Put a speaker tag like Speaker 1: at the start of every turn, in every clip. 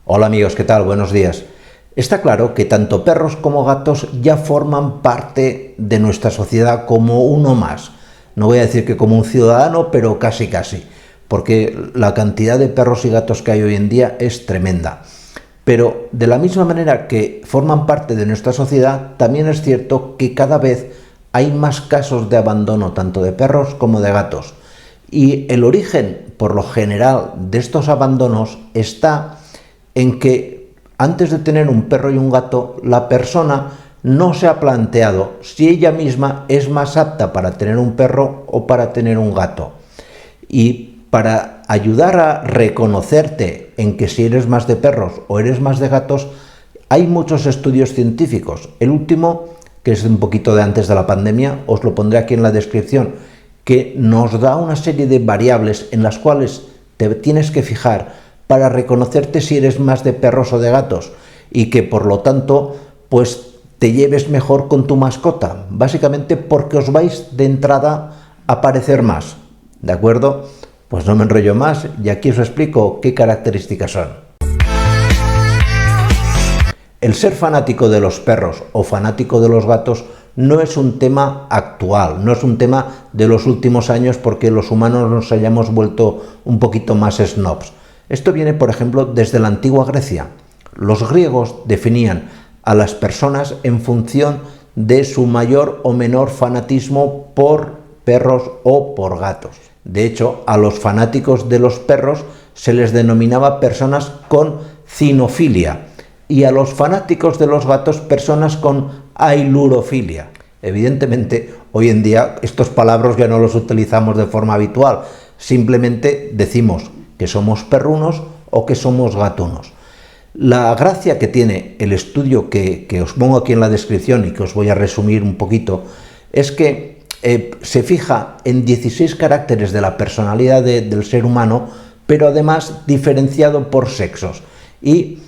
Speaker 1: Hola amigos, ¿qué tal? Buenos días. Está claro que tanto perros como gatos ya forman parte de nuestra sociedad como uno más. No voy a decir que como un ciudadano, pero casi, porque la cantidad de perros y gatos que hay hoy en día es tremenda. Pero de la misma manera que forman parte de nuestra sociedad, también es cierto que cada vez hay más casos de abandono tanto de perros como de gatos. Y el origen, por lo general, de estos abandonos está en que antes de tener un perro y un gato, la persona no se ha planteado si ella misma es más apta para tener un perro o para tener un gato. Y para ayudar a reconocerte en que si eres más de perros o eres más de gatos, hay muchos estudios científicos. El último, que es un poquito de antes de la pandemia, os lo pondré aquí en la descripción, que nos da una serie de variables en las cuales te tienes que fijar para reconocerte si eres más de perros o de gatos y que por lo tanto pues te lleves mejor con tu mascota, básicamente porque os vais de entrada a parecer más, ¿de acuerdo? Pues no me enrollo más y aquí os explico qué características son. El ser fanático de los perros o fanático de los gatos no es un tema actual, no es un tema de los últimos años porque los humanos nos hayamos vuelto un poquito más snobs. Esto viene, por ejemplo, desde la antigua Grecia. Los griegos definían a las personas en función de su mayor o menor fanatismo por perros o por gatos. De hecho, a los fanáticos de los perros se les denominaba personas con cinofilia y a los fanáticos de los gatos personas con ailurofilia. Evidentemente, hoy en día estos palabras ya no los utilizamos de forma habitual, simplemente decimos que somos perrunos o que somos gatunos. La gracia que tiene el estudio que os pongo aquí en la descripción y que os voy a resumir un poquito es que se fija en 16 caracteres de la personalidad del ser humano, pero además diferenciado por sexos y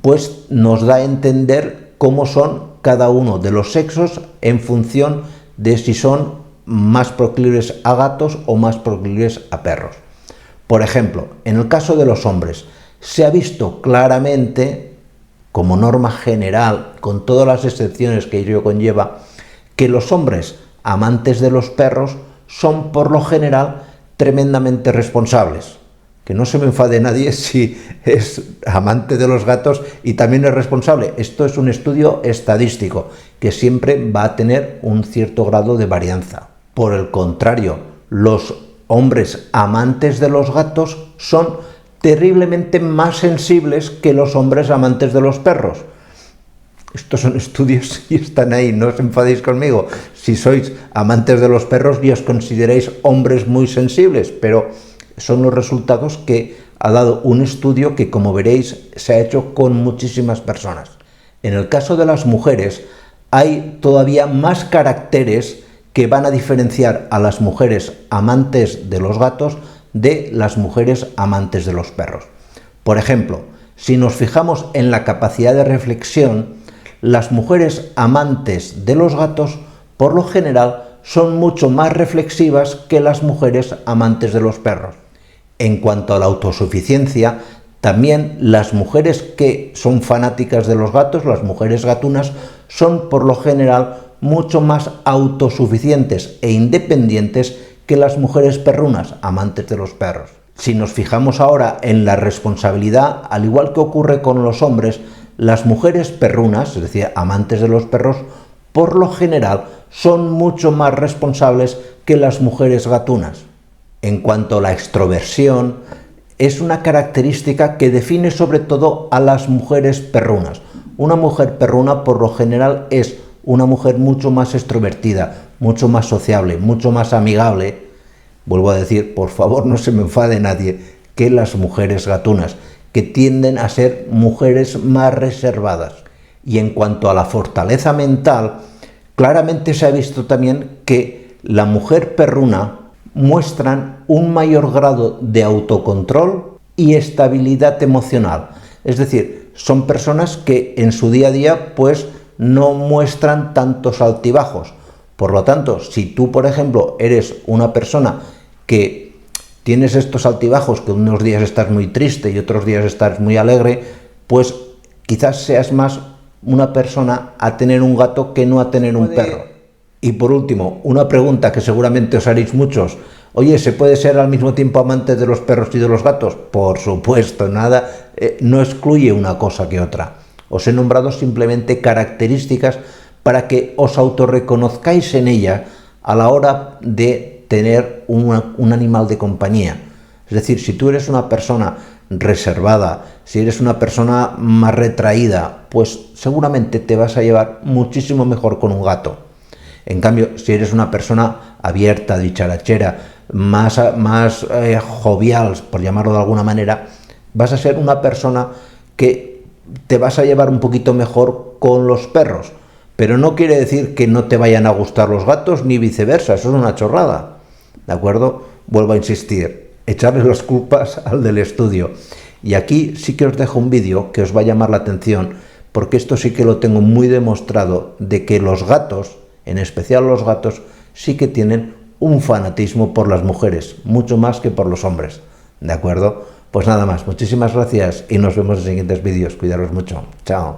Speaker 1: pues nos da a entender cómo son cada uno de los sexos en función de si son más proclives a gatos o más proclives a perros. Por ejemplo, en el caso de los hombres, se ha visto claramente, como norma general, con todas las excepciones que ello conlleva, que los hombres amantes de los perros son por lo general tremendamente responsables. Que no se me enfade nadie si es amante de los gatos y también es responsable. Esto es un estudio estadístico que siempre va a tener un cierto grado de varianza. Por el contrario, los hombres amantes de los gatos son terriblemente más sensibles que los hombres amantes de los perros. Estos son estudios y están ahí, no os enfadéis conmigo. Si sois amantes de los perros y os consideráis hombres muy sensibles, pero son los resultados que ha dado un estudio que, como veréis, se ha hecho con muchísimas personas. En el caso de las mujeres, hay todavía más caracteres que van a diferenciar a las mujeres amantes de los gatos de las mujeres amantes de los perros. Por ejemplo, si nos fijamos en la capacidad de reflexión, las mujeres amantes de los gatos, por lo general, son mucho más reflexivas que las mujeres amantes de los perros. En cuanto a la autosuficiencia, también las mujeres que son fanáticas de los gatos, las mujeres gatunas, son por lo general mucho más autosuficientes e independientes que las mujeres perrunas, amantes de los perros. Si nos fijamos ahora en la responsabilidad, al igual que ocurre con los hombres, las mujeres perrunas, es decir, amantes de los perros, por lo general son mucho más responsables que las mujeres gatunas. En cuanto a la extroversión, es una característica que define sobre todo a las mujeres perrunas. Una mujer perruna por lo general es una mujer mucho más extrovertida, mucho más sociable, mucho más amigable. Vuelvo a decir, por favor no se me enfade nadie, que las mujeres gatunas, que tienden a ser mujeres más reservadas. Y en cuanto a la fortaleza mental, claramente se ha visto también que la mujer perruna muestran un mayor grado de autocontrol y estabilidad emocional. Es decir, son personas que en su día a día pues no muestran tantos altibajos. Por lo tanto, si tú, por ejemplo, eres una persona que tienes estos altibajos, que unos días estás muy triste y otros días estás muy alegre, pues quizás seas más una persona a tener un gato que no a tener un perro. Y por último, una pregunta que seguramente os haréis muchos. Oye, ¿se puede ser al mismo tiempo amante de los perros y de los gatos? Por supuesto, nada, no excluye una cosa que otra. Os he nombrado simplemente características para que os autorreconozcáis en ella a la hora de tener un animal de compañía. Es decir, si tú eres una persona reservada, si eres una persona más retraída, pues seguramente te vas a llevar muchísimo mejor con un gato. En cambio, si eres una persona abierta, dicharachera, más jovial, por llamarlo de alguna manera, vas a ser una persona que te vas a llevar un poquito mejor con los perros. Pero no quiere decir que no te vayan a gustar los gatos ni viceversa, eso es una chorrada. ¿De acuerdo? Vuelvo a insistir, echarle las culpas al del estudio. Y aquí sí que os dejo un vídeo que os va a llamar la atención, porque esto sí que lo tengo muy demostrado, de que los gatos, en especial los gatos, sí que tienen un fanatismo por las mujeres, mucho más que por los hombres. ¿De acuerdo? Pues nada más, muchísimas gracias y nos vemos en siguientes vídeos. Cuidaros mucho. Chao.